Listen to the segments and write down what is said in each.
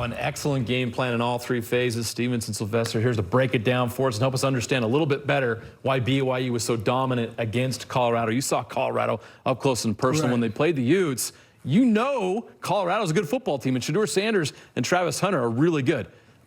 an excellent game plan in all three phases. Stevenson Sylvester here's to break it down for us and help us understand a little bit better why BYU was so dominant against Colorado. You saw Colorado up close and personal when they played the Utes. You know Colorado's a good football team, and Shedeur Sanders and Travis Hunter are really good.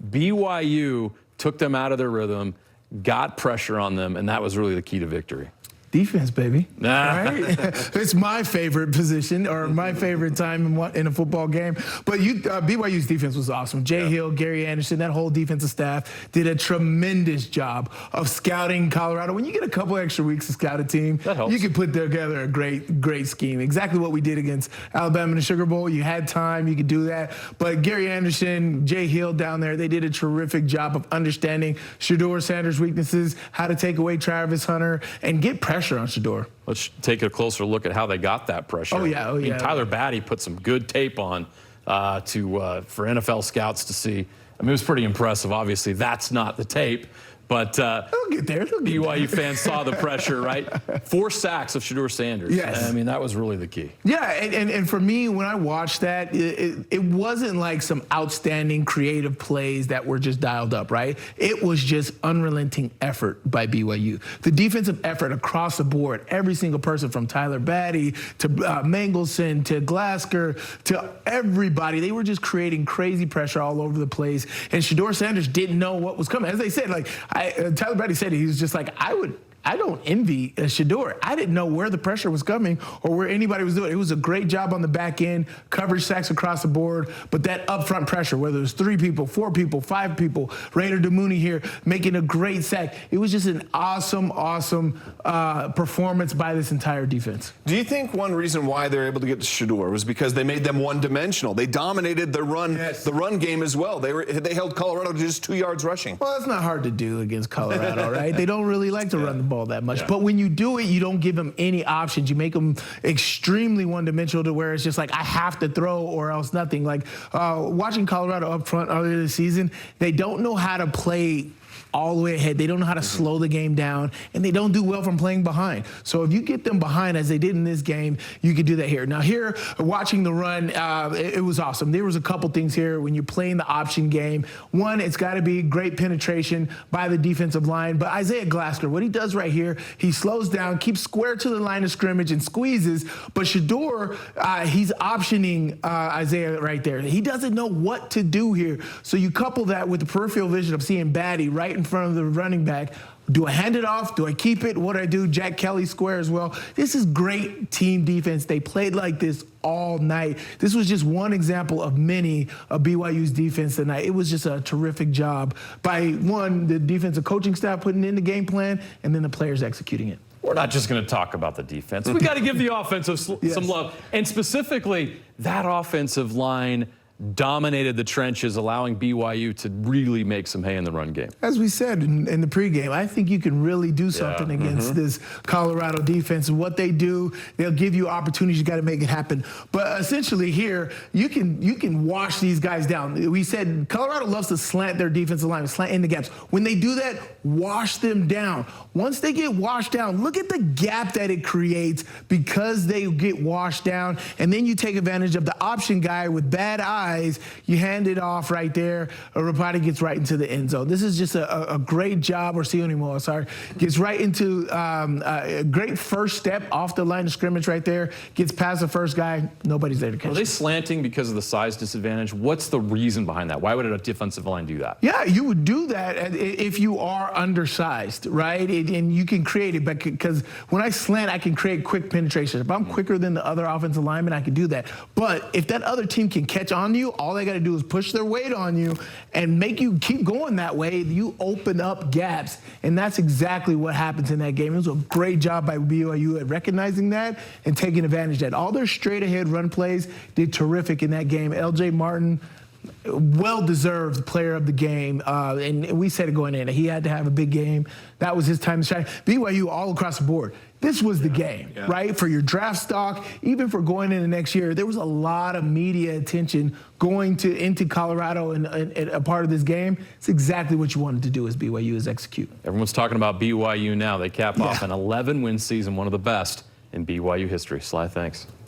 BYU took them out of their rhythm, got pressure on them, and that was really the key to victory. Defense, baby. Right? It's my favorite position or my favorite time in a football game. But BYU's defense was awesome. Jay Hill, Gary Anderson, that whole defensive staff did a tremendous job of scouting Colorado. When you get a couple extra weeks to scout a team, you can put together a great scheme. Exactly what we did against Alabama in the Sugar Bowl. You had time, you could do that. But Gary Anderson, Jay Hill down there, they did a terrific job of understanding Shedeur Sanders' weaknesses, how to take away Travis Hunter, and get pressure on Shedeur. Let's take a closer look at how they got that pressure. Oh, yeah. I mean, Tyler Batty put some good tape on for NFL scouts to see. I mean, it was pretty impressive. Obviously, that's not the tape. But they'll get there. BYU fans saw the pressure, right? 4 sacks of Shedeur Sanders. Yes. I mean, that was really the key. Yeah, and for me, when I watched that, it wasn't like some outstanding creative plays that were just dialed up, right? It was just unrelenting effort by BYU. The defensive effort across the board, every single person from Tyler Batty to Mangelson to Glasker to everybody, they were just creating crazy pressure all over the place. And Shedeur Sanders didn't know what was coming. As they said, like, Tyler Batty said, he was just like, I don't envy Shedeur. I didn't know where the pressure was coming or where anybody was doing it. It was a great job on the back end, coverage sacks across the board, but that upfront pressure, whether it was 3 people, 4 people, 5 people, Raider Demooney here making a great sack. It was just an awesome performance by this entire defense. Do you think one reason why they're able to get to Shedeur was because they made them one-dimensional? They dominated the run game as well. They held Colorado to just 2 yards rushing. Well, that's not hard to do against Colorado, right? They don't really like to run the ball that much. But when you do it, you don't give them any options. You make them extremely one-dimensional to where it's just like, I have to throw or else nothing. Like watching Colorado up front earlier this season, they don't know how to play all the way ahead. They don't know how to slow the game down, and they don't do well from playing behind. So if you get them behind, as they did in this game, you could do that here. Now here, watching the run, it was awesome. There was a couple things here when you're playing the option game. One, it's got to be great penetration by the defensive line. But Isaiah Glasker, what he does right here, he slows down, keeps square to the line of scrimmage and squeezes. But Shedeur, he's optioning Isaiah right there. He doesn't know what to do here. So you couple that with the peripheral vision of seeing Batty right in front of the running back. Do I hand it off? Do I keep it? What do I do? Jack Kelly square as well. This is great team defense. They played like this all night. This was just one example of many of BYU's defense tonight. It was just a terrific job by, the defensive coaching staff putting in the game plan, and then the players executing it. We're not just going to talk about the defense. We got to give the offensive some love. And specifically, that offensive line dominated the trenches, allowing BYU to really make some hay in the run game. As we said in the pregame, I think you can really do something against this Colorado defense. And what they do, they'll give you opportunities. You got to make it happen. But essentially here, you can wash these guys down. We said Colorado loves to slant their defensive line, slant in the gaps. When they do that, wash them down. Once they get washed down, look at the gap that it creates because they get washed down. And then you take advantage of the option guy with bad eyes. You hand it off right there. Rapati gets right into the end zone. This is just a great job. Or Sionimo, sorry, gets right into a great first step off the line of scrimmage right there. Gets past the first guy. Nobody's there to catch it. Are they slanting because of the size disadvantage? What's the reason behind that? Why would a defensive line do that? Yeah, you would do that if you are undersized, right? And you can create it, because when I slant, I can create quick penetration. If I'm quicker than the other offensive lineman, I can do that. But if that other team can catch on to you, all they got to do is push their weight on you and make you keep going that way. You open up gaps, and that's exactly what happens in that game. It was a great job by BYU at recognizing that and taking advantage of that. All their straight-ahead run plays did terrific in that game. L.J. Martin, well-deserved player of the game, and we said it going in. He had to have a big game. That was his time to shine. BYU all across the board. This was the game, right? For your draft stock, even for going into next year, there was a lot of media attention going into Colorado and a part of this game. It's exactly what you wanted to do as BYU is execute. Everyone's talking about BYU now. They cap off an 11-win season, one of the best in BYU history. Sly, thanks.